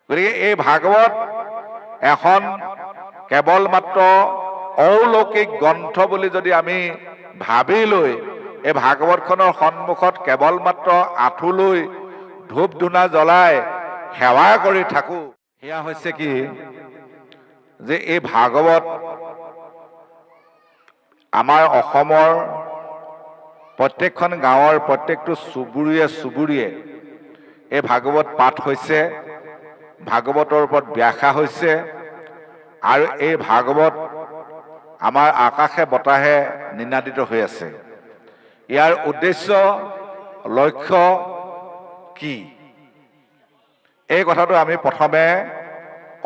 গতিকে এই ভাগৱত এখন কেৱল মাত্ৰ অলৌকিক গ্ৰন্থ বুলি যদি আমি ভাবি লৈ এই ভাগৱতখনৰ সন্মুখত কেৱল মাত্ৰ আঁঠু লৈ ধূপ ধূনা জ্বলাই সেৱা কৰি থাকো, সেয়া হৈছে কি যে এই ভাগৱত আমাৰ অসমৰ প্ৰত্যেকখন গাঁৱৰ প্ৰত্যেকটো চুবুৰীয়ে এই ভাগৱত পাঠ হৈছে, ভাগৱতৰ ওপৰত ব্যাখ্যা হৈছে, আৰু এই ভাগৱত আমাৰ আকাশে বতাহে নিনাদিত হৈ আছে। ইয়াৰ উদ্দেশ্য লক্ষ্য কি, এই কথাটো আমি প্ৰথমে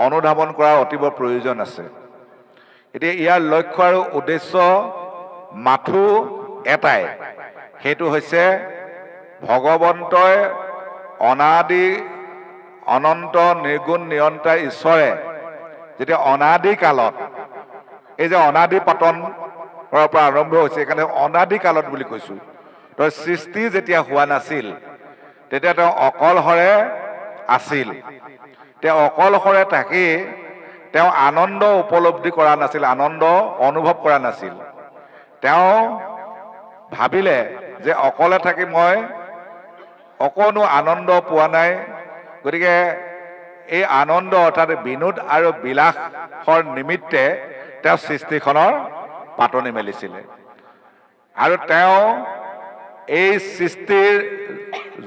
অনুধাৱন কৰাৰ অতীৱ প্ৰয়োজন আছে। এতিয়া ইয়াৰ লক্ষ্য আৰু উদ্দেশ্য মাথো এটাই, সেইটো হৈছে ভগৱন্তই অনাদি অনন্ত নিৰ্গুণ নিৰন্তৰ ঈশ্বৰে যেতিয়া অনাদি কালত, এই যে অনাদি পতন পৰা আৰম্ভ হৈছে, সেইকাৰণে অনাদি কালত বুলি কৈছো। তো সৃষ্টি যেতিয়া হোৱা নাছিল তেতিয়া তেওঁ অকলশৰে আছিল। তেওঁ অকলশৰে থাকি তেওঁ আনন্দ উপলব্ধি কৰা নাছিল, আনন্দ অনুভৱ কৰা নাছিল। তেওঁ ভাবিলে যে অকলে থাকি মই অকণো আনন্দ পোৱা নাই, গতিকে এই আনন্দ অৰ্থাৎ বিনোদ আৰু বিলাসৰ নিমিত্তে তেওঁ সৃষ্টিখনৰ পাতনি মেলিছিলে। আৰু তেওঁ এই সৃষ্টিৰ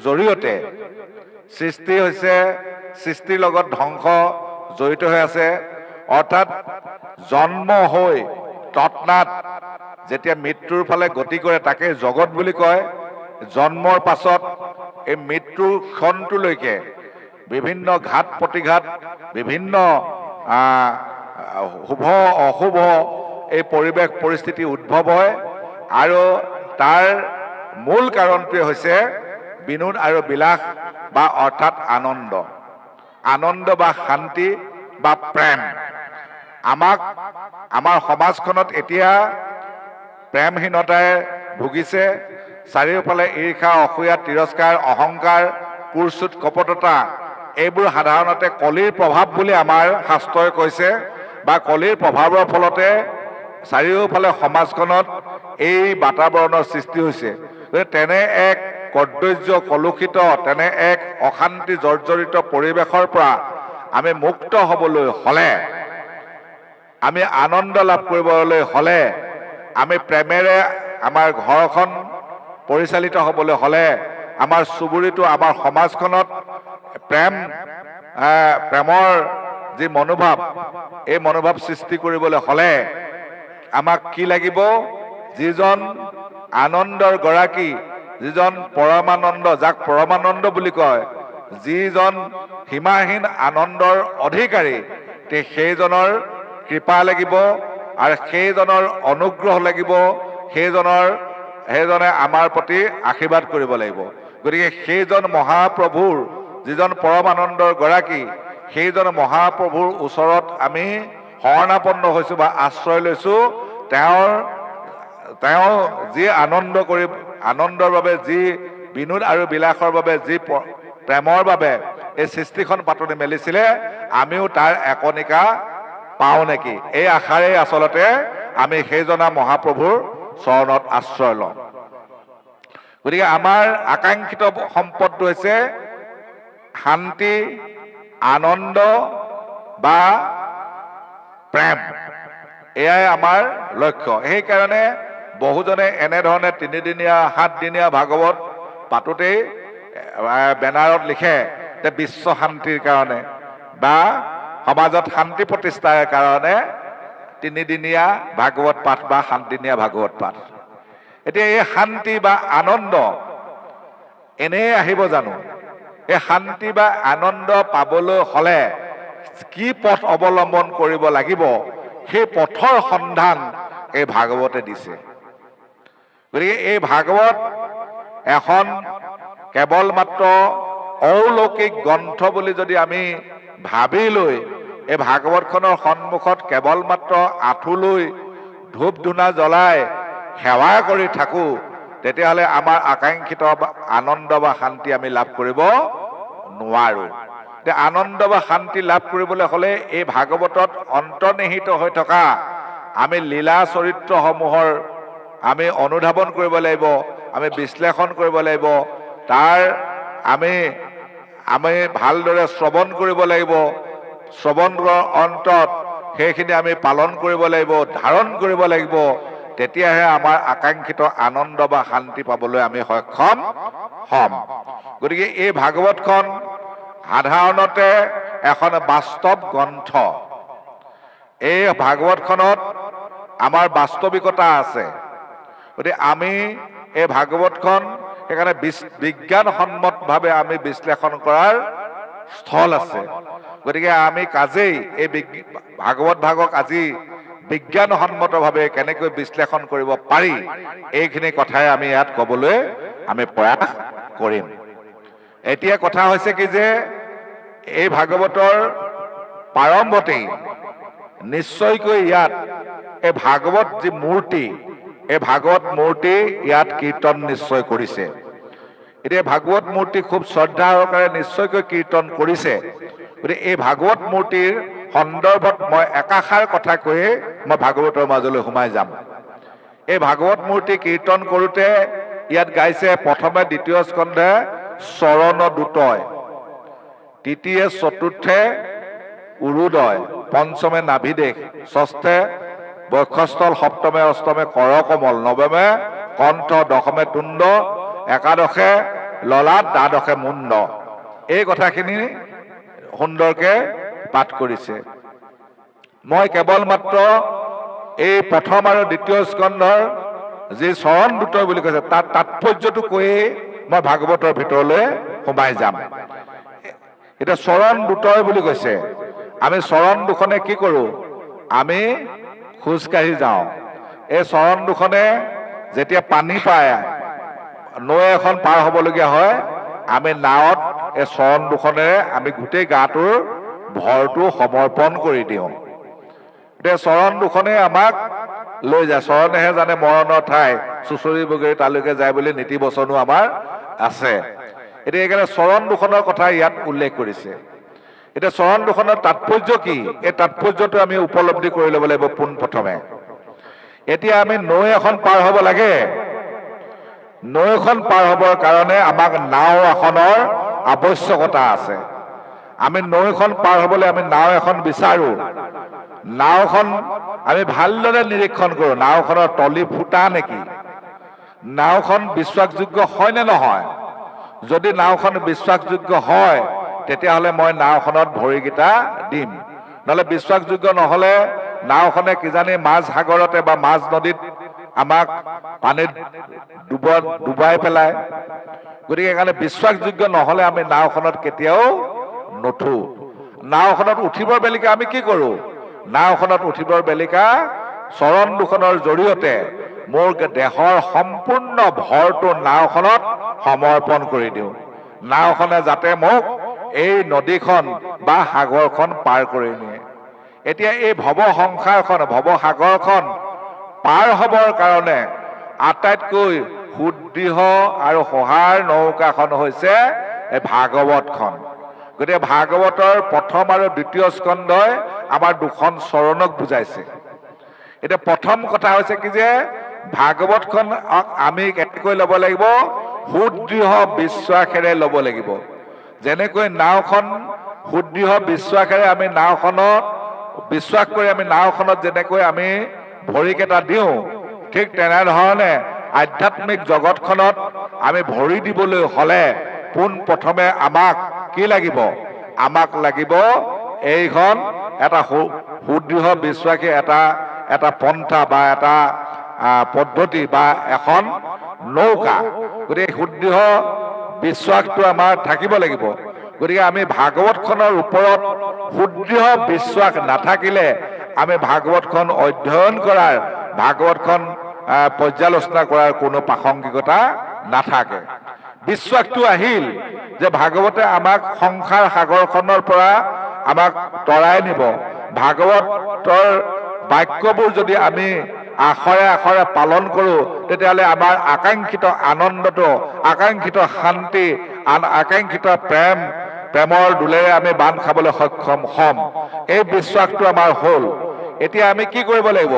জৰিয়তে, সৃষ্টি হৈছে সৃষ্টিৰ লগত ধ্বংস জড়িত হৈ আছে, অৰ্থাৎ জন্ম হৈ তৎনাত যেতিয়া মৃত্যুৰ ফালে গতি কৰে তাকে জগত বুলি কয়। জন্মৰ পাছত এই মৃত্যুৰ ক্ষণটোলৈকে বিভিন্ন ঘাত প্ৰতিঘাত, বিভিন্ন শুভ অশুভ এই পৰিৱেশ পৰিস্থিতি উদ্ভৱ হয়, আৰু তাৰ মূল কাৰণটোৱে হৈছে বিনোদ আৰু বিলাস বা অৰ্থাৎ আনন্দ, আনন্দ বা শান্তি বা প্ৰেম। আমাৰ সমাজখনত এতিয়া প্ৰেমহীনতাই ভুগিছে। চাৰিওফালে ঈৰ্ষা, অসূয়া, তিৰস্কাৰ, অহংকাৰ, কুৰচুত, কপটতা, এইবোৰ সাধাৰণতে কলিৰ প্ৰভাৱ বুলি আমাৰ শাস্ত্ৰই কৈছে, বা কলিৰ প্ৰভাৱৰ ফলতে চাৰিওফালে সমাজখনত এই বাতাবৰণৰ সৃষ্টি হৈছে। তেনে এক কৰ্দৰ্য কলুষিত, তেনে এক অশান্তি জৰ্জৰিত পৰিৱেশৰ পৰা আমি মুক্ত হ'বলৈ হ'লে, আমি আনন্দ লাভ কৰিবলৈ হ'লে, আমি প্ৰেমেৰে আমাৰ ঘৰখন পৰিচালিত হ'বলৈ হ'লে, আমাৰ চুবুৰীটো, আমাৰ সমাজখনত প্ৰেমৰ যি মনোভাৱ, এই মনোভাৱ সৃষ্টি কৰিবলৈ হ'লে আমাক কি লাগিব? যিজন আনন্দৰ গৰাকী, যিজন পৰমানন্দ, যাক পৰমানন্দ বুলি কয়, যিজন সীমাহীন আনন্দৰ অধিকাৰী, সেইজনৰ কৃপা লাগিব, আৰু সেইজনৰ অনুগ্ৰহ লাগিব, সেইজনে আমাৰ প্ৰতি আশীৰ্বাদ কৰিব লাগিব। গতিকে সেইজন মহাপ্ৰভুৰ, যিজন পৰমানন্দৰ গৰাকী, সেইজন মহাপ্ৰভুৰ ওচৰত আমি শৰণাপন্ন হৈছো বা আশ্ৰয় লৈছো। তেওঁ যি আনন্দৰ বাবে, যি বিনোদ আৰু বিলাসৰ বাবে, যি প্ৰেমৰ বাবে এই সৃষ্টিখন পাতনি মেলিছিলে, আমিও তাৰ একনিকা পাওঁ নেকি, এই আশাৰে আচলতে আমি সেইজনা মহাপ্ৰভুৰ চৰণত আশ্ৰয় লওঁ। গতিকে আমাৰ আকাংক্ষিত সম্পদটো হৈছে শান্তি, আনন্দ বা প্ৰেম, এয়াই আমাৰ লক্ষ্য। সেইকাৰণে বহুজনে এনেধৰণে 3 দিনীয়া 7 দিনীয়া ভাগৱত পাতোতেই বেনাৰত লিখে যে বিশ্ব শান্তিৰ কাৰণে বা সমাজত শান্তি প্ৰতিষ্ঠাৰ কাৰণে 3 দিনীয়া ভাগৱত পাঠ বা 7 দিনীয়া ভাগৱত পাঠ। এতিয়া এই শান্তি বা আনন্দ এনেই আহিব জানো? এই শান্তি বা আনন্দ পাবলৈ হ'লে কি পথ অৱলম্বন কৰিব লাগিব, সেই পথৰ সন্ধান এই ভাগৱতে দিছে। গতিকে এই ভাগৱত এখন কেৱল মাত্ৰ অলৌকিক গ্ৰন্থ বুলি যদি আমি ভাবি লৈ এই ভাগৱতখনৰ সন্মুখত কেৱল মাত্ৰ আঁঠু লৈ ধূপ ধূনা জ্বলাই সেৱা কৰি থাকো, তেতিয়াহ'লে আমাৰ আকাংক্ষিত আনন্দ বা শান্তি আমি লাভ কৰিব নোৱাৰো। আনন্দ বা শান্তি লাভ কৰিবলৈ হ'লে এই ভাগৱতত অন্তৰ্নিহিত হৈ থকা আমি লীলা চৰিত্ৰসমূহৰ আমি অনুধাৱন কৰিব লাগিব, আমি বিশ্লেষণ কৰিব লাগিব, তাৰ আমি ভালদৰে শ্ৰৱণ কৰিব লাগিব, শ্ৰৱণৰ অন্তত সেইখিনি আমি পালন কৰিব লাগিব, ধাৰণ কৰিব লাগিব, তেতিয়াহে আমাৰ আকাংক্ষিত আনন্দ বা শান্তি পাবলৈ আমি সক্ষম হ'ম। গতিকে এই ভাগৱতখন সাধাৰণতে এখন বাস্তৱ গ্ৰন্থ। এই ভাগৱতখনত আমাৰ বাস্তৱিকতা আছে। গতিকে আমি এই ভাগৱতখন সেইকাৰণে বিজ্ঞানসন্মতভাৱে আমি বিশ্লেষণ কৰাৰ স্থল আছে। গতিকে আমি কাজেই এই ভাগৱত ভাগক আজি বিজ্ঞানসন্মতভাৱে কেনেকৈ বিশ্লেষণ কৰিব পাৰি এইখিনি কথাই আমি ইয়াত ক'বলৈ আমি প্ৰয়াস কৰিম। এতিয়া কথা হৈছে কি যে এই ভাগৱতৰ প্ৰাৰম্ভতেই নিশ্চয়কৈ ইয়াত এই ভাগৱত যি মূৰ্তি, এই ভাগৱত মূৰ্তি ইয়াত কীৰ্তন নিশ্চয় কৰিছে। এতিয়া ভাগৱত মূৰ্তি খুব শ্ৰদ্ধা সহকাৰে নিশ্চয়কৈ কীৰ্তন কৰিছে। গতিকে এই ভাগৱত মূৰ্তিৰ সন্দৰ্ভত মই একাষাৰ কথা কৈয়ে মই ভাগৱতৰ মাজলৈ সোমাই যাম। এই ভাগৱত মূৰ্তি কীৰ্তন কৰোঁতে ইয়াত গাইছে প্ৰথমে দ্বিতীয় স্কন্ধে চৰণ দুটয়, তৃতীয়ে চতুৰ্থে উৰুদয়, পঞ্চমে নাভিদেশ, ষষ্ঠে বক্ষস্থল, সপ্তমে অষ্টমে কৰকমল, নৱমে কণ্ঠ, দশমে তুণ্ড, একাদশে ললাট, দ্বাদশে মুণ্ড। এই কথাখিনি সুন্দৰকে পাঠ কৰিছে। মই কেৱল মাত্ৰ এই প্ৰথম আৰু দ্বিতীয় স্কন্ধৰ যি চৰণ দুটয় বুলি কৈছে তাৰ তাৎপৰ্যটো কৈয়ে মই ভাগৱতৰ ভিতৰলৈ সোমাই যাম। এতিয়া চৰণ দুটয় বুলি কৈছে, আমি চৰণ দুখনে কি কৰোঁ? আমি খোজকাঢ়ি যাওঁ। এই চৰণ দুখনে যেতিয়া পানী পায়, নৈ এখন পাৰ হ'বলগীয়া হয়, আমি নাৱত এই চৰণ দুখনেৰে আমি গোটেই গাটোৰ ভৰটো সমৰ্পণ কৰি দিওঁ। এতিয়া চৰণ দুখনে আমাক লৈ যায়। চৰণেহে জানে মৰণৰ ঠাই, চুচৰি বগৰী তালৈকে যায় বুলি নীতি বচনো আমাৰ আছে। এতিয়া সেইকাৰণে চৰণ দুখনৰ কথা ইয়াত উল্লেখ কৰিছে। এতিয়া চৰণ দুখনৰ তাৎপৰ্য কি, এই তাৎপৰ্যটো আমি উপলব্ধি কৰি ল'ব লাগিব পোনপ্ৰথমে। এতিয়া আমি নৈ এখন পাৰ হ'ব লাগে। নৈখন পাৰ হ'বৰ কাৰণে আমাক নাও এখনৰ আৱশ্যকতা আছে। আমি নৈখন পাৰ হ'বলৈ আমি নাও এখন বিচাৰোঁ। নাওখন আমি ভালদৰে নিৰীক্ষণ কৰোঁ, নাওখনৰ তলি ফুটা নেকি, নাওখন বিশ্বাসযোগ্য হয় নে নহয়। যদি নাওখন বিশ্বাসযোগ্য হয় তেতিয়াহ'লে মই নাওখনত ভৰিকেইটা দিম, নহ'লে বিশ্বাসযোগ্য নহ'লে নাওখনে কিজানি মাজ সাগৰতে বা মাজ নদীত আমাক পানীত ডুবাই পেলায়। গতিকে সেইকাৰণে বিশ্বাসযোগ্য নহ'লে আমি নাওখনত কেতিয়াও নুঠো। নাওখনত উঠিবৰ বেলিকা আমি কি কৰোঁ? নাওখনত উঠিবৰ বেলিকা চৰণ দুখনৰ জৰিয়তে মোৰ দেহৰ সম্পূৰ্ণ ভৰটো নাওখনত সমৰ্পণ কৰি দিওঁ। নাওখনে যাতে মোক এই নদীখন বা সাগৰখন পাৰ কৰি নিয়ে। এতিয়া এই ভৱসংসাৰখন, ভৱসাগৰখন পাৰ হ'বৰ কাৰণে আটাইতকৈ সুদৃঢ় আৰু সহাৰ নৌকাখন হৈছে এই ভাগৱতখন। গতিকে ভাগৱতৰ প্ৰথম আৰু দ্বিতীয় স্কন্ধই আমাৰ দুখন চৰণক বুজাইছে। এতিয়া প্ৰথম কথা হৈছে কি যে ভাগৱতখন আমি কেনেকৈ ল'ব লাগিব? সুদৃঢ় বিশ্বাসেৰে ল'ব লাগিব। যেনেকৈ নাওখন সুদৃঢ় বিশ্বাসেৰে আমি নাওখনত বিশ্বাস কৰি আমি নাওখনত যেনেকৈ আমি ভৰিকেইটা দিওঁ, ঠিক তেনেধৰণে আধ্যাত্মিক জগতখনত আমি ভৰি দিবলৈ হ'লে পোনপ্ৰথমে আমাক কি লাগিব? আমাক লাগিব এইখন এটা সুদৃঢ় বিশ্বাসী এটা পন্থা বা এটা পদ্ধতি বা এখন নৌকা। গতিকে সুদৃঢ় বিশ্বাসটো আমাৰ থাকিব লাগিব। গতিকে আমি ভাগৱতখনৰ ওপৰত সুদৃঢ় বিশ্বাস নাথাকিলে আমি ভাগৱতখন অধ্যয়ন কৰাৰ, ভাগৱতখন পৰ্যালোচনা কৰাৰ কোনো প্ৰাসংগিকতা নাথাকে। বিশ্বাসটো আহিল যে ভাগৱতে আমাক সংসাৰ সাগৰখনৰ পৰা আমাক তৰাই নিব। ভাগৱতৰ বাক্যবোৰ যদি আমি আখৰে আখৰে পালন কৰোঁ তেতিয়াহ'লে আমাৰ আকাংক্ষিত আনন্দটো, আকাংক্ষিত শান্তি, আকাংক্ষিত প্ৰেমৰ দোলেৰে আমি বান্ধ খাবলৈ সক্ষম হ'ম। এই বিশ্বাসটো আমাৰ হ'ল। এতিয়া আমি কি কৰিব লাগিব?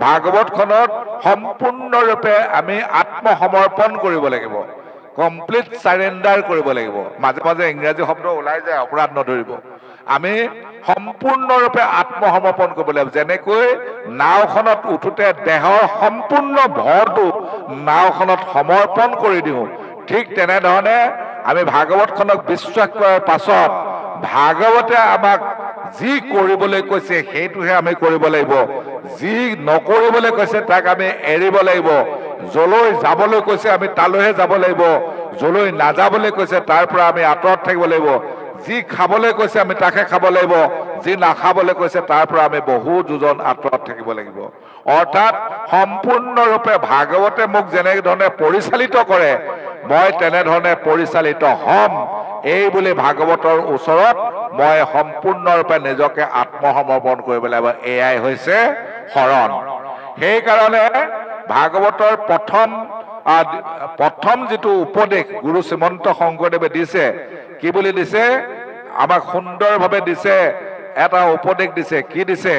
ভাগৱতখনত সম্পূৰ্ণৰূপে আমি আত্মসমৰ্পণ কৰিব লাগিব, কমপ্লিট চাৰেণ্ডাৰ কৰিব লাগিব। মাজে মাজে ইংৰাজী শব্দ ওলাই যায়, অপৰাধ নধৰিব। আমি সম্পূৰ্ণৰূপে আত্মসমৰ্পণ কৰিব লাগিব। যেনেকৈ নাওখনত উঠোতে দেহৰ সম্পূৰ্ণ ভৰটো নাওখনত সমৰ্পণ কৰি দিওঁ, ঠিক তেনেধৰণে আমি ভাগৱতখনক বিশ্বাস কৰাৰ পাছত ভাগৱতে আমাক যি কৰিবলৈ কৈছে সেইটোহে আমি কৰিব লাগিব। যি নকৰিবলৈ কৈছে তাক আমি এৰিব লাগিব। যলৈ যাবলৈ কৈছে আমি তালৈহে যাব লাগিব। যলৈ নাযাবলৈ কৈছে তাৰ পৰা আমি আঁতৰত থাকিব লাগিব। যি খাবলৈ কৈছে আমি তাকে খাব লাগিব। যি নাখাবলৈ কৈছে তাৰ পৰা আমি বহু যোজন আঁতৰত থাকিব লাগিব। অৰ্থাৎ সম্পূৰ্ণৰূপে ভাগৱতে মোক যেনেধৰণে পৰিচালিত কৰে মই তেনেধৰণে পৰিচালিত হ'ম, এই বুলি ভাগৱতৰ ওচৰত মই সম্পূৰ্ণৰূপে নিজকে আত্মসমৰ্পণ কৰিব লাগিব। এয়াই হৈছে শৰণ। সেইকাৰণে ভাগৱতৰ প্ৰথম যিটো উপদেশ গুৰু শ্ৰীমন্ত শংকৰদেৱে দিছে, কি বুলি দিছে? আমাক সুন্দৰভাৱে দিছে, এটা উপদেশ দিছে। কি দিছে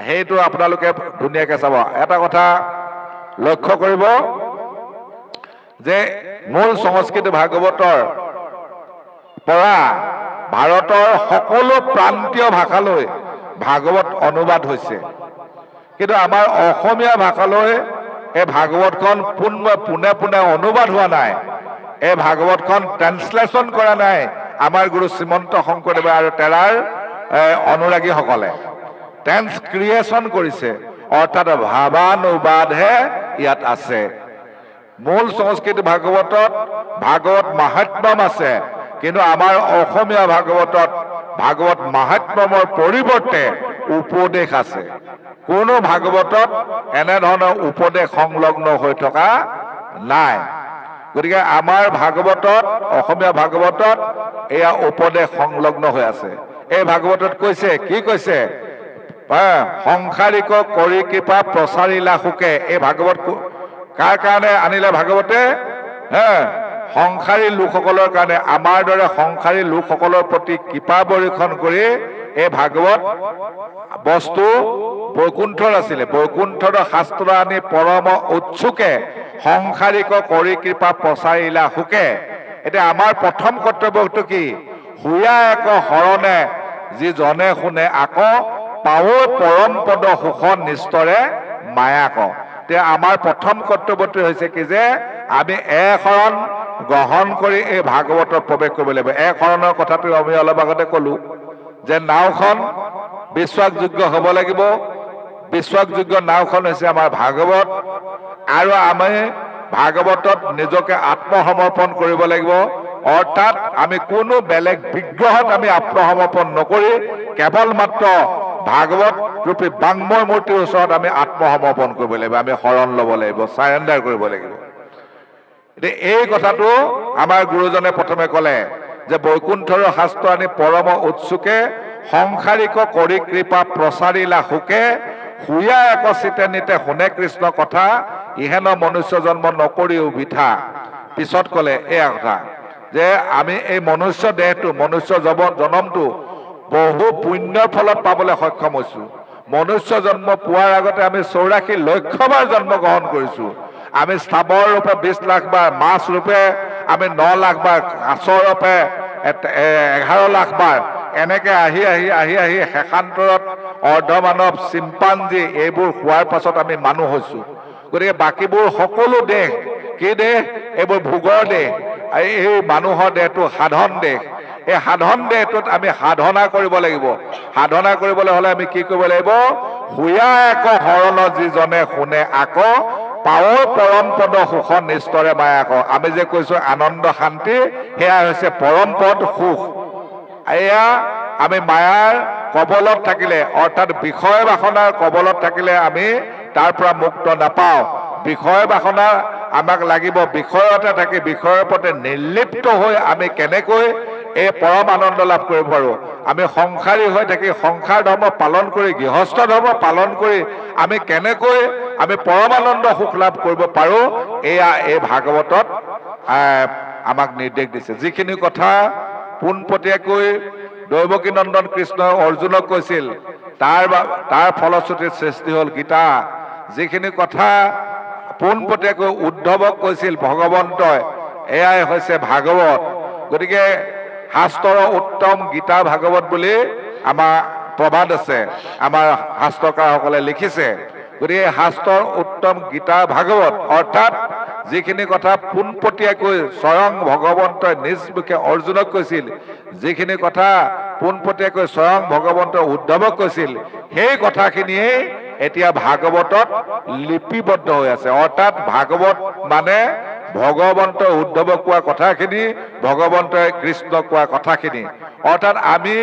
সেইটো আপোনালোকে ধুনীয়াকে চাব। এটা কথা লক্ষ্য কৰিব যে মূল সংস্কৃত ভাগৱতৰ পৰা ভাৰতৰ সকলো প্ৰান্তীয় ভাষালৈ ভাগৱত অনুবাদ হৈছে, কিন্তু আমাৰ অসমীয়া ভাষালৈ এই ভাগৱতখন পোনে পোনে অনুবাদ হোৱা নাই। এই ভাগৱতখন ট্ৰেন্সলেশ্যন কৰা নাই আমাৰ গুৰু শ্ৰীমন্ত শংকৰদেৱে আৰু তেৰাৰ অনুৰাগীসকলে। ট্ৰেন্সক্ৰিয়েশ্যন কৰিছে, অৰ্থাৎ ভাৱানুবাদহে ইয়াত আছে। মূল সংস্কৃত ভাগৱতত ভাগৱত মাহাত্ম্যম আছে, কিন্তু আমাৰ অসমীয়া ভাগৱতত ভাগৱত মাহাত্ম্যমৰ পৰিৱৰ্তে উপদেশ আছে। কোনো ভাগৱতত এনেধৰণৰ উপদেশ সংলগ্ন হৈ থকা নাই। গতিকে আমাৰ ভাগৱতত, অসমীয়া ভাগৱতত এয়া উপদেশ সংলগ্ন হৈ আছে। এই ভাগৱতত কৈছে, কি কৈছে? সংসাৰিক কৰি কৃপা প্ৰচাৰিলা সুকে। এই ভাগৱত কাৰ কাৰণে আনিলে ভাগৱতে? সংসাৰী লোকসকলৰ কাৰণে, আমাৰ দৰে সংসাৰী লোকসকলৰ প্ৰতি কৃপা বৰ্ষণ কৰি এই ভাগৱত বস্তু বৈকুণ্ঠৰ আছিলে। বৈকুণ্ঠৰ শাস্ত্ৰ আনি পৰম উৎসুকে সংসাৰিক কৰি কৃপা প্ৰচাৰিলা সুকে। এতিয়া আমাৰ প্ৰথম কৰ্তব্যটো কি? শুয়া এক শৰণে যি জনে শুনে আকৌ পাও পৰম পদ সুখ নিস্তৰে মায়াক। এতিয়া আমাৰ প্ৰথম কৰ্তব্যটো হৈছে কি যে আমি শৰণ গ্ৰহণ কৰি এই ভাগৱতত প্ৰৱেশ কৰিব লাগিব। শৰণৰ কথাটো আমি অলপ আগতে কলো যে নাওখন বিশ্বাসযোগ্য হ'ব লাগিব। বিশ্বাসযোগ্য নাওখন হৈছে আমাৰ ভাগৱত, আৰু আমি ভাগৱতত নিজকে আত্মসমৰ্পণ কৰিব লাগিব। অৰ্থাৎ আমি কোনো বেলেগ বিগ্ৰহত আমি আত্মসমৰ্পণ নকৰি কেৱল মাত্ৰ ভাগৱত ৰূপী বাংময় মূৰ্তিৰ ওচৰত আমি আত্মসমৰ্পণ কৰিব লাগিব। আমি শৰণ ল'ব লাগিব, চাৰেণ্ডাৰ কৰিব লাগিব। এতিয়া এই কথাটো আমাৰ গুৰুজনে প্ৰথমে ক'লে যে বৈকুণ্ঠৰ শাস্ত্ৰ আনি পৰম উৎসুকে সংসাৰিক কৰি কৃপা প্ৰচাৰিলা সুকে শুয়া এক চিতে নিতে শুনে কৃষ্ণ কথা ইহেন মনুষ্য জন্ম নকৰিও বৃথা। পিছত ক'লে এয়া কথা যে আমি এই মনুষ্য দেহটো, মনুষ্য জন্মটো বহু পুণ্যৰ ফলত পাবলৈ সক্ষম হৈছো। মনুষ্য জন্ম পোৱাৰ আগতে আমি 84 লক্ষ বাৰ জন্মগ্ৰহণ কৰিছো। আমি স্থাৱৰ ৰূপে 20 লাখ বাৰ, মাছ ৰূপে আমি 9 লাখ বাৰ, কাছ ৰূপে 11 লাখ বাৰ, এনেকে আহি আহি আহি আহি শেষান্তৰত অৰ্ধমানৱ, চিম্পাঞ্জী এইবোৰ হোৱাৰ পাছত আমি মানুহ হৈছো। গতিকে বাকীবোৰ সকলো দেহ কি দেহ? এইবোৰ ভোগৰ দেহ। এই মানুহৰ দেহটো সাধন দেহ। এই সাধন দেহটোত আমি সাধনা কৰিব লাগিব। সাধনা কৰিবলৈ হলে আমি কি কৰিব লাগিব? শুয়া এক শৰণ যিজনে শুনে আকৌ পাও পৰম পদ সুখ নিস্তৰে মায়াক। আমি যে কৈছো আনন্দ শান্তি, সেয়া হৈছে পৰম পদ সুখ। এয়া আমি মায়াৰ কবলত থাকিলে, অৰ্থাৎ বিষয় বাসনাৰ কবলত থাকিলে আমি তাৰ পৰা মুক্ত নাপাওঁ। বিষয় বাসনা আমাক লাগিব। বিষয়তে থাকি বিষয়ৰ প্ৰতি নিৰ্লিপ্ত হৈ আমি কেনেকৈ এই পৰম আনন্দ লাভ কৰিব পাৰো? আমি সংসাৰী হৈ থাকি সংসাৰ ধৰ্ম পালন কৰি, গৃহস্থ ধৰ্ম পালন কৰি আমি কেনেকৈ আমি পৰম আনন্দ সুখ লাভ কৰিব পাৰো? এয়া এই ভাগৱতত আমাক নিৰ্দেশ দিছে। যিখিনি কথা পোনপটীয়াকৈ দৈৱকী নন্দন কৃষ্ণই অৰ্জুনক কৈছিল, তাৰ ফলশ্ৰুতিত সৃষ্টি হ'ল গীতা। যিখিনি কথা পোনপটীয়াকৈ উদ্ধৱক কৈছিল ভগৱন্তই, এয়াই হৈছে ভাগৱত। গতিকে শাস্ত্ৰৰ উত্তম গীতা ভাগৱত বুলি আমাৰ প্ৰবাদ আছে, আমাৰ শাস্ত্ৰকাৰসকলে লিখিছে। গতিকে শাস্ত্ৰৰ উত্তম গীতা ভাগৱত, অৰ্থাৎ যিখিনি কথা পোনপটীয়াকৈ স্বয়ং ভগৱন্তই নিজ মুখে অৰ্জুনক কৈছিল, যিখিনি কথা পোনপটীয়াকৈ স্বয়ং ভগৱন্তই উদ্ধৱক কৈছিল, সেই কথাখিনিয়ে এতিয়া ভাগৱতত লিপিবদ্ধ হৈ আছে। অৰ্থাৎ ভাগৱত মানে ভগৱন্তই উদ্ধৱক কোৱা কথাখিনি, ভগৱন্তই কৃষ্ণক কোৱা কথাখিনি। অৰ্থাৎ আমি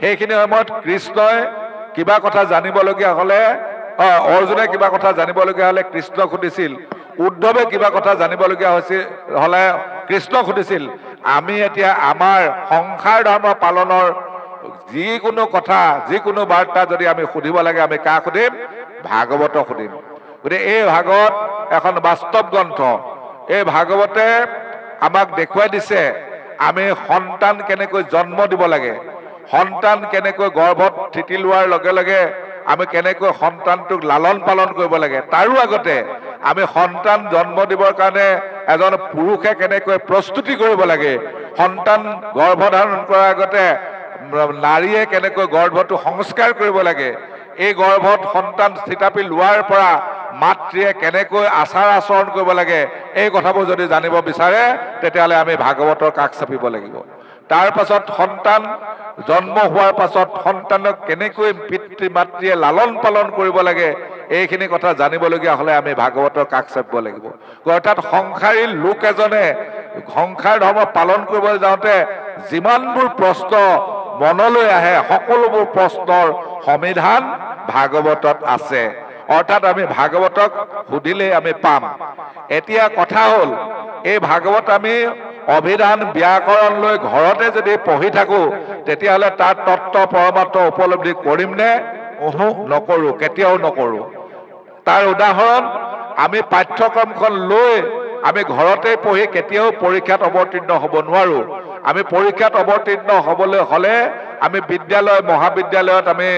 সেইখিনি সময়ত কৃষ্ণই কিবা কথা জানিবলগীয়া হ'লে, অৰ্জুনে কিবা কথা জানিবলগীয়া হ'লে কৃষ্ণক সুধিছিল, উদ্ধৱে কিবা কথা জানিবলগীয়া হ'লে কৃষ্ণক সুধিছিল। আমি এতিয়া আমাৰ সংসাৰ ধৰ্ম পালনৰ যিকোনো কথা, যিকোনো বাৰ্তা যদি আমি সুধিব লাগে, আমি কাক সুধিম? ভাগৱতক সুধিম। গতিকে এই ভাগৱত এখন বাস্তৱ গ্ৰন্থ। এই ভাগৱতে আমাক দেখুৱাই দিছে আমি সন্তান কেনেকৈ জন্ম দিব লাগে, সন্তান কেনেকৈ গৰ্ভত থিতি লোৱাৰ লগে লগে আমি কেনেকৈ সন্তানটোক লালন পালন কৰিব লাগে, তাৰো আগতে আমি সন্তান জন্ম দিবৰ কাৰণে এজন পুৰুষে কেনেকৈ প্ৰস্তুতি কৰিব লাগে, সন্তান গৰ্ভধাৰণ কৰাৰ আগতে নাৰীয়ে কেনেকৈ গৰ্ভটো সংস্কাৰ কৰিব লাগে, এই গৰ্ভত সন্তান থিতাপি লোৱাৰ পৰা মাতৃয়ে কেনেকৈ আচাৰ আচৰণ কৰিব লাগে, এই কথাবোৰ যদি জানিব বিচাৰে তেতিয়াহ'লে আমি ভাগৱতৰ কাষ চাপিব লাগিব। তাৰ পাছত সন্তান জন্ম হোৱাৰ পাছত সন্তানক কেনেকৈ পিতৃ মাতৃয়ে লালন পালন কৰিব লাগে, এইখিনি কথা জানিবলগীয়া হ'লে আমি ভাগৱতৰ কাষ চাপিব লাগিব। অৰ্থাৎ সংসাৰী লোক এজনে সংসাৰ ধৰ্ম পালন কৰিবলৈ যাওঁতে যিমানবোৰ প্ৰশ্ন মনলৈ আহে, সকলোবোৰ প্ৰশ্নৰ সমিধান ভাগৱতত আছে। অৰ্থাৎ আমি ভাগৱতক সুধিলেই আমি পাম। এতিয়া কথা হ'ল, এই ভাগৱত আমি অভিধান ব্যাকৰণ লৈ ঘৰতে যদি পঢ়ি থাকো তেতিয়াহ'লে তাৰ তত্ত্ব পৰমাৰ্থ উপলব্ধি কৰিমনে? নকৰোঁ, কেতিয়াও নকৰোঁ। তাৰ উদাহৰণ, আমি পাঠ্যক্ৰমখন লৈ আমি ঘৰতে পঢ়ি কেতিয়াও পৰীক্ষাত অৱতীৰ্ণ হ'ব নোৱাৰোঁ। আমি পৰীক্ষাত অৱতীৰ্ণ হ'বলৈ হ'লে আমি বিদ্যালয় মহাবিদ্যালয়ত আমি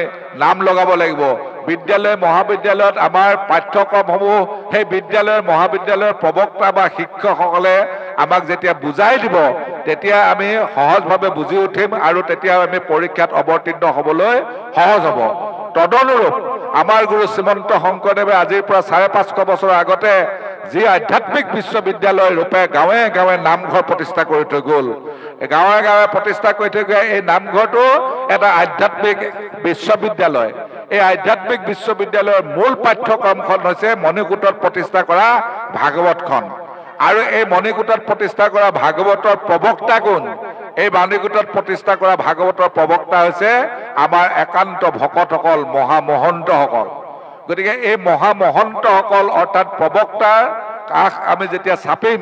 নাম লগাব লাগিব। বিদ্যালয় মহাবিদ্যালয়ত আমাৰ পাঠ্যক্ৰমসমূহ সেই বিদ্যালয় মহাবিদ্যালয়ৰ প্ৰবক্তা বা শিক্ষকসকলে আমাক যেতিয়া বুজাই দিব তেতিয়া আমি সহজভাৱে বুজি উঠিম আৰু তেতিয়া আমি পৰীক্ষাত অৱতীৰ্ণ হ'বলৈ সহজ হ'ব। তদনুৰূপ আমাৰ গুৰু শ্ৰীমন্ত শংকৰদেৱে আজিৰ পৰা ৫৫০ বছৰ আগতে যি আধ্যাত্মিক বিশ্ববিদ্যালয় ৰূপে গাঁৱে গাঁৱে নামঘৰ প্ৰতিষ্ঠা কৰি থৈ গ'ল, গাঁৱে গাঁৱে প্ৰতিষ্ঠা কৰি থৈ গৈ এই নামঘৰটো এটা আধ্যাত্মিক বিশ্ববিদ্যালয়। এই আধ্যাত্মিক বিশ্ববিদ্যালয়ৰ মূল পাঠ্যক্ৰমখন হৈছে মণিকূটত প্ৰতিষ্ঠা কৰা ভাগৱতখন। আৰু এই মণিকূটত প্ৰতিষ্ঠা কৰা ভাগৱতৰ প্ৰবক্তা কোন? এই মণিকূটত প্ৰতিষ্ঠা কৰা ভাগৱতৰ প্ৰবক্তা হৈছে আমাৰ একান্ত ভকতসকল, মহামহন্তসকল। গতিকে এই মহামহন্তসকল অৰ্থাৎ প্ৰবক্তাৰ কাষ আমি যেতিয়া চাপিম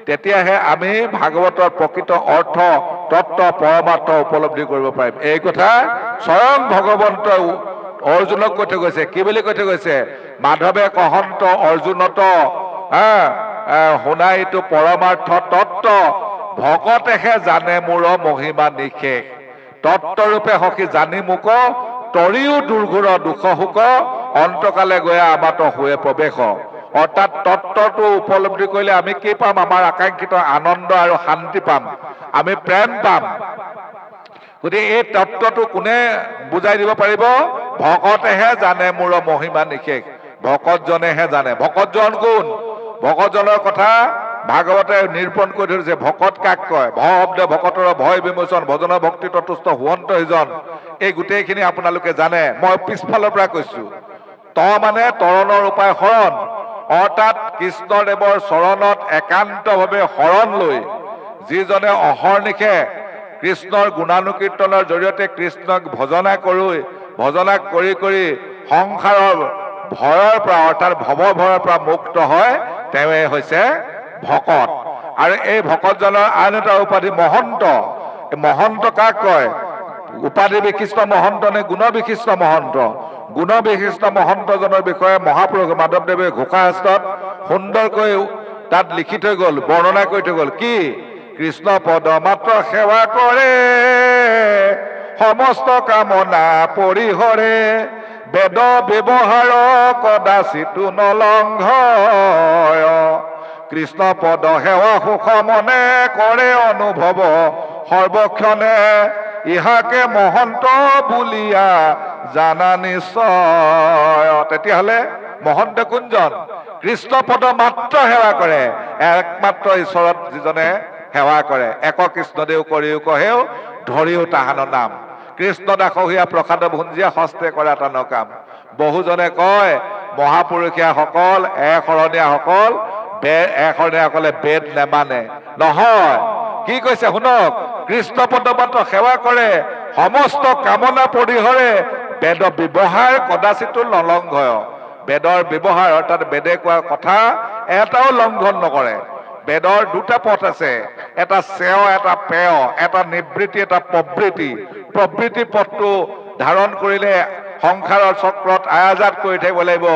তেতিয়াহে আমি ভাগৱতৰ প্ৰকৃত অৰ্থ, তত্ত্ব, পৰমাৰ্থ উপলব্ধি কৰিব পাৰিম। এই কথা স্বয়ং ভগৱন্তই অৰ্জুনক কৈ থৈ গৈছে। কি বুলি কৈ থৈ গৈছে? মাধৱে কহন্ত অৰ্জুনত শুনাইতো পৰমাৰ্থ তত্ত্ব, ভকতেহে জানে মোৰ মহিমা নিশেষ। তত্ত্বৰূপে সখী জানি মোক, তৰিও দুৰ্ঘুৰ দুখ শোক, অন্তকালে গৈ আমাতো হুৱে প্ৰৱেশ। অৰ্থাৎ তত্ত্বটো উপলব্ধি কৰিলে আমি কি পাম? আমাৰ আকাংক্ষিত আনন্দ আৰু শান্তি পাম, আমি প্ৰেম পাম। গতিকে এই তত্ত্বটো কোনে বুজাই দিব পাৰিব? ভকতেহে জানে মোৰ মহিমা নিশেষ। ভকতজনেহে জানে। ভকতজন কোন? ভকতজনৰ কথা ভাগৱতে নিৰূপণ কৰি ধৰিছে। ভকত কাক কয়? ভ শব্দ ভকতৰ ভয় বিমোচন, ভজন ভক্তি ততুস্থ হুৱন্ত সিজন। এই গোটেইখিনি আপোনালোকে জানে। মই পিছফালৰ পৰা কৈছো। ত মানে তৰণৰ উপায় শৰণ, অৰ্থাৎ কৃষ্ণদেৱৰ চৰণত একান্তভাৱে শৰণ লৈ যিজনে অহৰ্নিশে কৃষ্ণৰ গুণানুকীৰ্তনৰ জৰিয়তে কৃষ্ণক ভজনা কৰি কৰি সংসাৰৰ ভয়ৰ পৰা অৰ্থাৎ ভৱভয়ৰ পৰা মুক্ত হয়, তেওঁৱে হৈছে ভকত। আৰু এই ভকতজনৰ আন এটা উপাধি মহন্ত। মহন্ত কাক কয়? উপাধি বিশিষ্ট মহন্ত নে গুণ বিশিষ্ট মহন্ত? গুণ বিশিষ্ট মহন্তজনৰ বিষয়ে মহাপুৰুষ মাধৱদেৱে ঘোষাশাস্ত্ৰত সুন্দৰকৈ তাত লিখি থৈ গ'ল, বৰ্ণনা কৰি থৈ গ'ল। কি? কৃষ্ণ পদ মাত্ৰ সেৱা কৰে সমস্ত কামনা পৰিহৰে বেদ ব্যৱহাৰ কদাচিতো নলংঘয় কৃষ্ণ পদ সেৱা সুখ মনে কৰে অনুভৱ সৰ্বক্ষণে ইহাকে মহন্ত বুলিয়া জানা নিশ্চয় তেতিয়াহ'লে মহন্ত কোনজন কৃষ্ণ পদ মাত্ৰ সেৱা কৰে একমাত্ৰ ঈশ্বৰত যিজনে সেৱা কৰে এক কৃষ্ণদেউ কৰিও কহেও ধৰিও তাহানৰ নাম কৃষ্ণ দাসহীয়া প্ৰসাদ ভুঞ্জীয়া হস্তে কৰা টান কাম বহুজনে কয় মহাপুৰুষীয়াসকল একশৰণীয়াসকল একশৰণীয়াসকলে বেদ নেমানে নহয় কি কৈছে শুনক কৃষ্ণ পদ মাত্ৰ সেৱা কৰে সমস্ত কামনা পৰিহৰে বেদ ব্যৱহাৰ কদাচিতো নলংঘয় বেদৰ ব্যৱহাৰ অৰ্থাৎ বেদে কোৱা কথা এটাও লংঘন নকৰে বেদৰ দুটা পথ আছে এটা শ্ৰেয় এটা পেয় এটা নিবৃত্তি এটা প্ৰবৃত্তি প্ৰবৃত্তি পথটো ধাৰণ কৰিলে সংসাৰৰ চক্ৰত আয়াজাত কৰি থাকিব লাগিব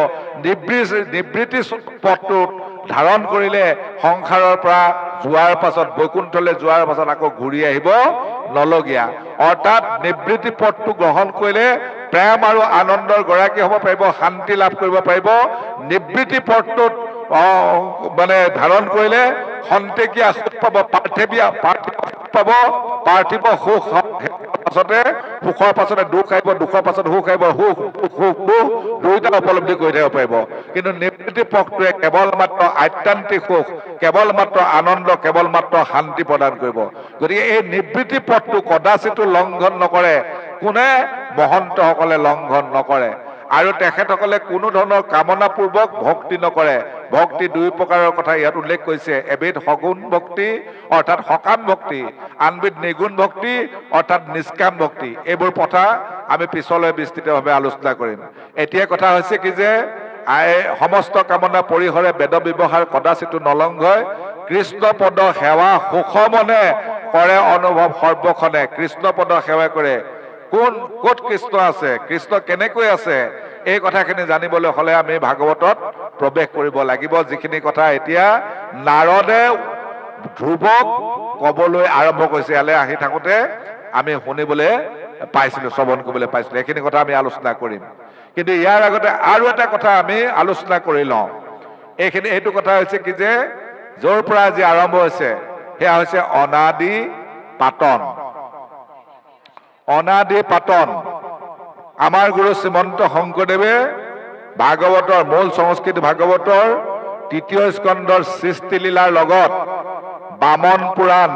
নিবৃত্তি পথটোত ধাৰণ কৰিলে সংসাৰৰ পৰা যোৱাৰ পাছত বৈকুণ্ঠলৈ যোৱাৰ পাছত আকৌ ঘূৰি আহিব নলগীয়া অৰ্থাৎ নিবৃত্তি পথটো গ্ৰহণ কৰিলে প্ৰেম আৰু আনন্দৰ গৰাকী হ'ব পাৰিব শান্তি লাভ কৰিব পাৰিব নিবৃত্তি পথটোত মানে ধাৰণ কৰিলে খন্তেকীয়া সুখ পাব পাৰ্থিৱ সুখ পাছতে সুখৰ পাছতে দুখ আহিব দুখৰ পাছত সুখ আহিব সুখ দুয়োটা উপলব্ধি কৰি থাকিব পাৰিব কিন্তু নিবৃত্তি পথটোৱে কেৱল মাত্ৰ আত্যান্তিক সুখ কেৱল মাত্ৰ আনন্দ কেৱল মাত্ৰ শান্তি প্ৰদান কৰিব গতিকে এই নিবৃত্তি পথটো কদাচিতো লংঘন নকৰে কোনে মহন্তসকলে লংঘন নকৰে আৰু তেখেতসকলে কোনো ধৰণৰ কামনাপূৰ্বক ভক্তি নকৰে ভক্তি দুই প্ৰকাৰৰ কথা ইয়াত উল্লেখ কৰিছে এবিধ সগুণ ভক্তি অৰ্থাৎ সকাম ভক্তি আনবিধ নিগুণ ভক্তি অৰ্থাৎ নিষ্কাম ভক্তি এইবোৰ কথা আমি পিছলৈ বিস্তৃতভাৱে আলোচনা কৰিম এতিয়া কথা হৈছে কি যে সমস্ত কামনা পৰিহৰে বেদ ব্যৱহাৰ কদাচিতো নলংঘয় কৃষ্ণ পদ সেৱা সুখ মনে কৰে অনুভৱ সৰ্বক্ষণে কৃষ্ণ পদ সেৱা কৰে ক'ত কৃষ্ণ আছে কৃষ্ণ কেনেকৈ আছে এই কথাখিনি জানিবলৈ হ'লে আমি ভাগৱতত প্ৰৱেশ কৰিব লাগিব যিখিনি কথা এতিয়া নাৰদে ধ্ৰুৱক ক'বলৈ আৰম্ভ কৰিছে ইয়ালৈ আহি থাকোঁতে আমি শুনিবলৈ পাইছিলোঁ শ্ৰৱণ কৰিবলৈ পাইছিলোঁ এইখিনি কথা আমি আলোচনা কৰিম কিন্তু ইয়াৰ আগতে আৰু এটা কথা আমি আলোচনা কৰি লওঁ এইটো কথা হৈছে কি যে য'ৰ পৰা আজি আৰম্ভ হৈছে সেয়া হৈছে অনাদি পাতন অনাদি পাতন আমাৰ গুৰু শ্ৰীমন্ত শংকৰদেৱে ভাগৱতৰ মূল সংস্কৃত ভাগৱতৰ তৃতীয় স্কন্ধৰ সৃষ্টি লীলাৰ লগত বামন পুৰাণ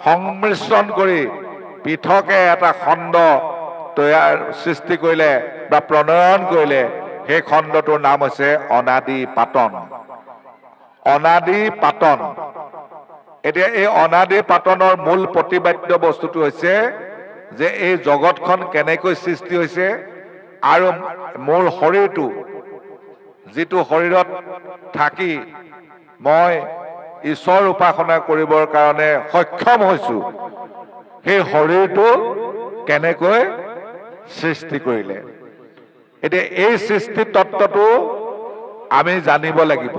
সংমিশ্ৰণ কৰি পৃথকে এটা খণ্ড সৃষ্টি কৰিলে বা প্ৰণয়ন কৰিলে সেই খণ্ডটোৰ নাম হৈছে অনাদি পাতন অনাদি পাতন এতিয়া এই অনাদি পাতনৰ মূল প্ৰতিবাদ্য বস্তুটো হৈছে যে এই জগতখন কেনেকৈ সৃষ্টি হৈছে আৰু মোৰ শৰীৰটো যিটো শৰীৰত থাকি মই ঈশ্বৰ উপাসনা কৰিবৰ কাৰণে সক্ষম হৈছো সেই শৰীৰটো কেনেকৈ সৃষ্টি কৰিলে এতিয়া এই সৃষ্টি তত্ত্বটো আমি জানিব লাগিব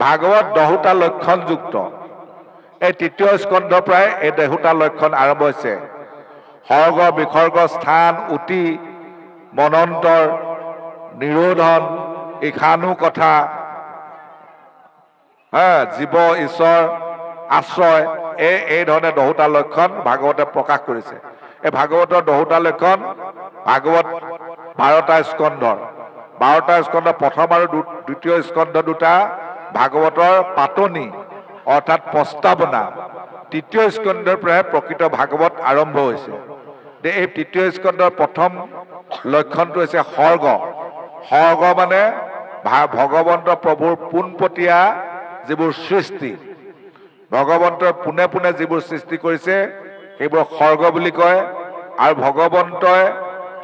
ভাগৱত 10টা লক্ষণযুক্ত এই তৃতীয় স্কন্ধৰ পৰাই এই 10টা লক্ষণ আৰম্ভ হৈছে সৰ্গ বিসৰ্গ স্থান উতি মনন্তৰ নিৰোধন ইখানু কথা জীৱ ঈশ্বৰ আশ্ৰয় এই ধৰণে 10টা লক্ষণ ভাগৱতে প্ৰকাশ কৰিছে এই ভাগৱতৰ 10টা লক্ষণ ভাগৱত 12টা স্কন্ধৰ 12টা স্কন্ধৰ প্ৰথম আৰু দ্বিতীয় স্কন্ধ দুটা ভাগৱতৰ পাতনি অৰ্থাৎ প্ৰস্তাৱনা তৃতীয় স্কন্ধৰ পৰাই প্ৰকৃত ভাগৱত আৰম্ভ হৈছে এই তৃতীয় স্কন্ধৰ প্ৰথম লক্ষণটো হৈছে সৰ্গ সৰ্গ মানে ভগৱন্ত প্ৰভুৰ পোনপটীয়া যিবোৰ সৃষ্টি ভগৱন্তৰ পোনে পোনে যিবোৰ সৃষ্টি কৰিছে সেইবোৰ সৰ্গ বুলি কয় আৰু ভগৱন্তই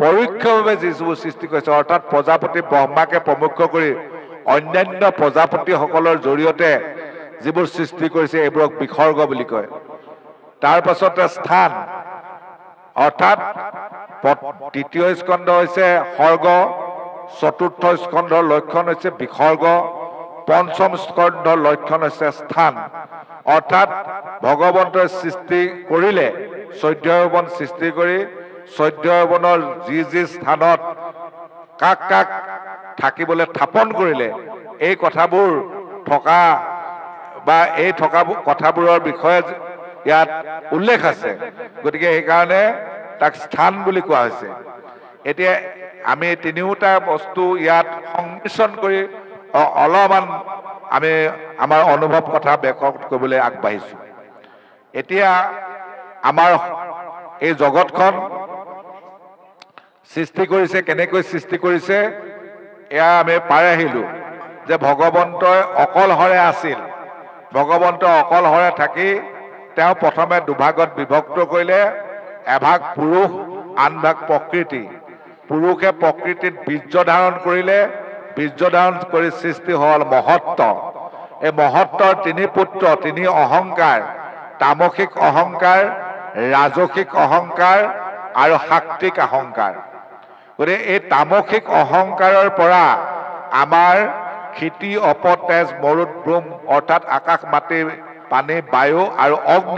পৰোক্ষভাৱে যিবোৰ সৃষ্টি কৰিছে অৰ্থাৎ প্ৰজাপতি ব্ৰহ্মাকে প্ৰমুখ্য কৰি অন্যান্য প্ৰজাপতিসকলৰ জৰিয়তে যিবোৰ সৃষ্টি কৰিছে এইবোৰক বিসৰ্গ বুলি কয় তাৰ পাছতে স্থান অৰ্থাৎ তৃতীয় স্কন্ধ হৈছে সৰ্গ চতুৰ্থ স্কন্ধৰ লক্ষণ হৈছে বিসৰ্গ পঞ্চম স্কন্ধৰ লক্ষণ হৈছে স্থান, অৰ্থাৎ ভগৱন্তই সৃষ্টি কৰিলে 14 ভুৱন সৃষ্টি কৰি 14 ভুৱনৰ যি স্থানত কাক কাক থাকিবলৈ স্থাপন কৰিলে, এই কথাবোৰ থকা বা এই থকা কথাবোৰৰ বিষয়ে ইয়াত উল্লেখ আছে। গতিকে সেইকাৰণে তাক স্থান বুলি কোৱা হৈছে। এতিয়া আমি তিনিওটা বস্তু ইয়াত সংমিশ্ৰণ কৰি অলপমান আমি আমাৰ অনুভৱ কথা ব্যক্ত কৰিবলৈ আগবাঢ়িছোঁ। এতিয়া আমাৰ এই জগতখন সৃষ্টি কৰিছে, কেনেকৈ সৃষ্টি কৰিছে এয়া আমি পাই আহিলোঁ যে ভগৱন্তই অকলশৰে আছিল। ভগৱন্তই অকলশৰে থাকি তেওঁ প্ৰথমে দুভাগত বিভক্ত কৰিলে, এভাগ পুৰুষ আন ভাগ প্ৰকৃতি। পুৰুষে প্ৰকৃতিত বীৰ্য ধাৰণ কৰিলে, বীৰ্য ধাৰণ কৰি সৃষ্টি হ'ল মহত্ব। এই মহত্বৰ তিনি পুত্ৰ, তিনি অহংকাৰ, তামসিক অহংকাৰ, ৰাজসিক অহংকাৰ আৰু সাত্বিক অহংকাৰ। গতিকে এই তামসিক অহংকাৰৰ পৰা আমাৰ ক্ষিতি, অপ, তেজ, মৰুত, ব্ৰহ্ম অৰ্থাৎ আকাশ, মাটি, পানী, বায়ু আৰু অগ্নি